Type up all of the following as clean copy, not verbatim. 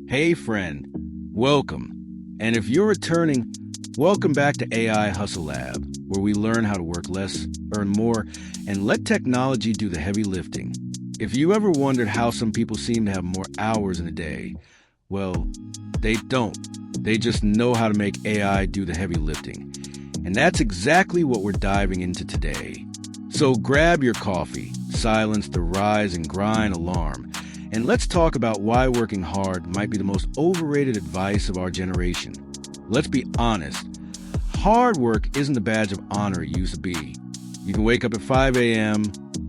Hey friend, welcome. And if you're returning, welcome back to AI Hustle Lab, where we learn how to work less, earn more, and let technology do the heavy lifting. If you ever wondered how some people seem to have more hours in a day, well, they don't. They just know how to make AI do the heavy lifting. And that's exactly what we're diving into today. So grab your coffee, silence the rise and grind alarm, and let's talk about why working hard might be the most overrated advice of our generation. Let's be honest. Hard work isn't the badge of honor it used to be. You can wake up at 5 a.m.,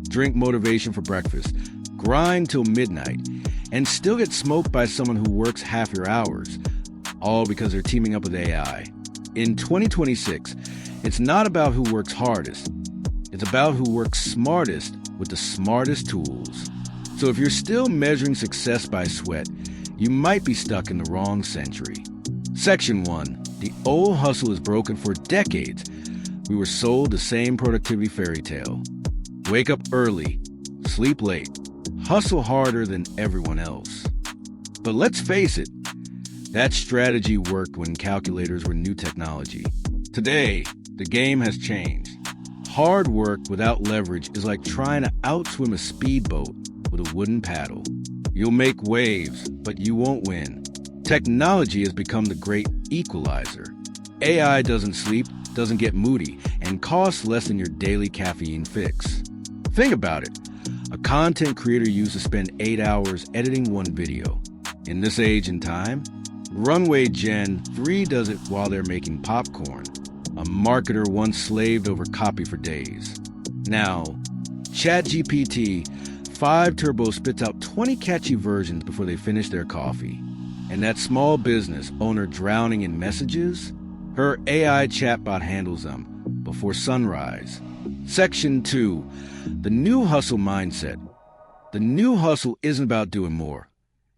drink motivation for breakfast, grind till midnight, and still get smoked by someone who works half your hours, all because they're teaming up with AI. In 2026, it's not about who works hardest. It's about who works smartest with the smartest tools. So if you're still measuring success by sweat, you might be stuck in the wrong century. Section 1. The old hustle is broken for decades. We were sold the same productivity fairy tale. Wake up early, sleep late, hustle harder than everyone else. But let's face it, that strategy worked when calculators were new technology. Today, the game has changed. Hard work without leverage is like trying to outswim a speedboat with a wooden paddle. You'll make waves, but you won't win. Technology has become the great equalizer. AI doesn't sleep, doesn't get moody, and costs less than your daily caffeine fix. Think about it. A content creator used to spend 8 hours editing one video. In this age and time, Runway Gen3 does it while they're making popcorn. A marketer once slaved over copy for days. Now, ChatGPT-5 Turbo spits out 20 catchy versions before they finish their coffee. And that small business owner drowning in messages, her AI chatbot handles them before sunrise. Section 2. The new hustle mindset. The new hustle isn't about doing more.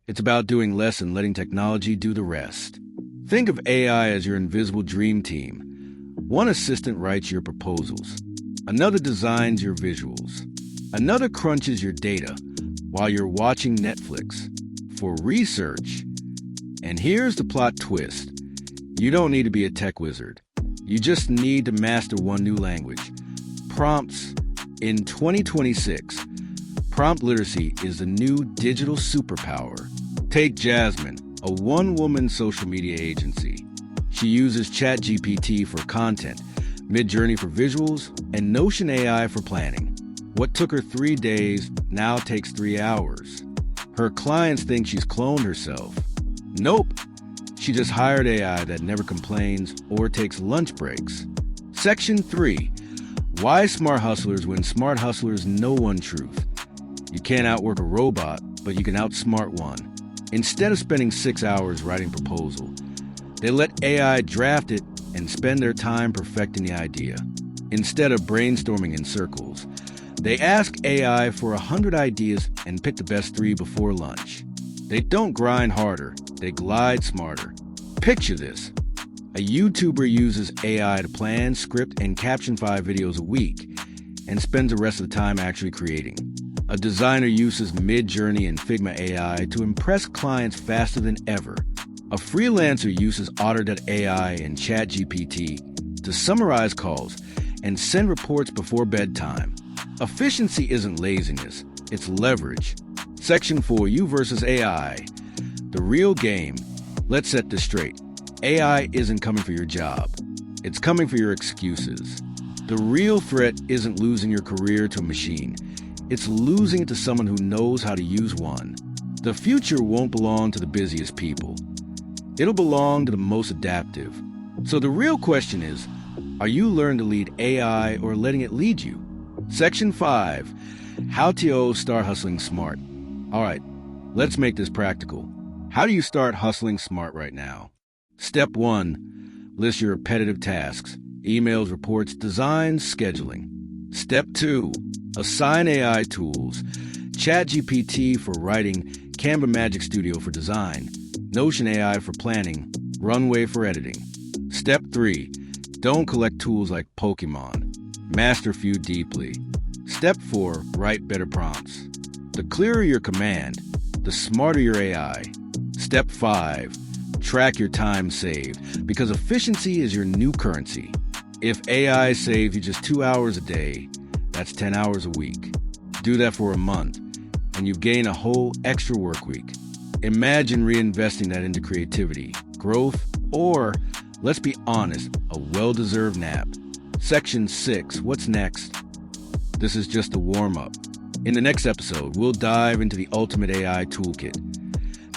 It's about doing less and letting technology do the rest. Think of AI as your invisible dream team. One assistant writes your proposals. Another designs your visuals. Another crunches your data while you're watching Netflix. For research. And here's the plot twist. You don't need to be a tech wizard. You just need to master one new language. Prompts. In 2026, prompt literacy is the new digital superpower. Take Jasmine, a one-woman social media agency. She uses ChatGPT for content, Midjourney for visuals, and Notion AI for planning. What took her 3 days now takes 3 hours. Her clients think she's cloned herself. Nope. She just hired AI that never complains or takes lunch breaks. Section 3. Why smart hustlers when smart hustlers know one truth. You can't outwork a robot, but you can outsmart one. Instead of spending 6 hours writing a proposal, they let AI draft it and spend their time perfecting the idea. Instead of brainstorming in circles, they ask AI for 100 ideas and pick the best 3 before lunch. They don't grind harder, they glide smarter. Picture this. A YouTuber uses AI to plan, script, and caption 5 videos a week and spends the rest of the time actually creating. A designer uses Midjourney and Figma AI to impress clients faster than ever. A freelancer uses Otter.ai and ChatGPT to summarize calls and send reports before bedtime. Efficiency isn't laziness, it's leverage. Section 4, you versus AI. The real game. Let's set this straight. AI isn't coming for your job. It's coming for your excuses. The real threat isn't losing your career to a machine. It's losing it to someone who knows how to use one. The future won't belong to the busiest people. It'll belong to the most adaptive. So the real question is, are you learning to lead AI or letting it lead you? Section 5. How to start hustling smart. All right, let's make this practical. How do you start hustling smart right now? Step 1. List your repetitive tasks. Emails, reports, designs, scheduling. Step 2. Assign AI tools. ChatGPT for writing, Canva Magic Studio for design, Notion AI for planning, Runway for editing. Step 3. Don't collect tools like Pokemon. Master few deeply. Step 4. Write better prompts. The clearer your command, the smarter your AI. Step 5. Track your time saved, because efficiency is your new currency. If AI saves you just 2 hours a day, that's 10 hours a week. Do that for a month, and you gain a whole extra work week. Imagine reinvesting that into creativity, growth, or, let's be honest, a well-deserved nap. Section 6, what's next? This is just a warm-up. In the next episode, we'll dive into the ultimate AI toolkit,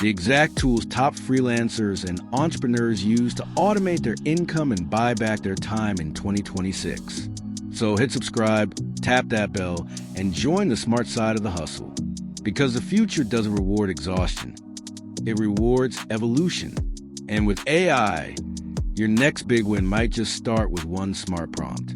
the exact tools top freelancers and entrepreneurs use to automate their income and buy back their time in 2026. So hit subscribe, tap that bell, and join the smart side of the hustle. Because the future doesn't reward exhaustion, it rewards evolution. And with AI, your next big win might just start with one smart prompt.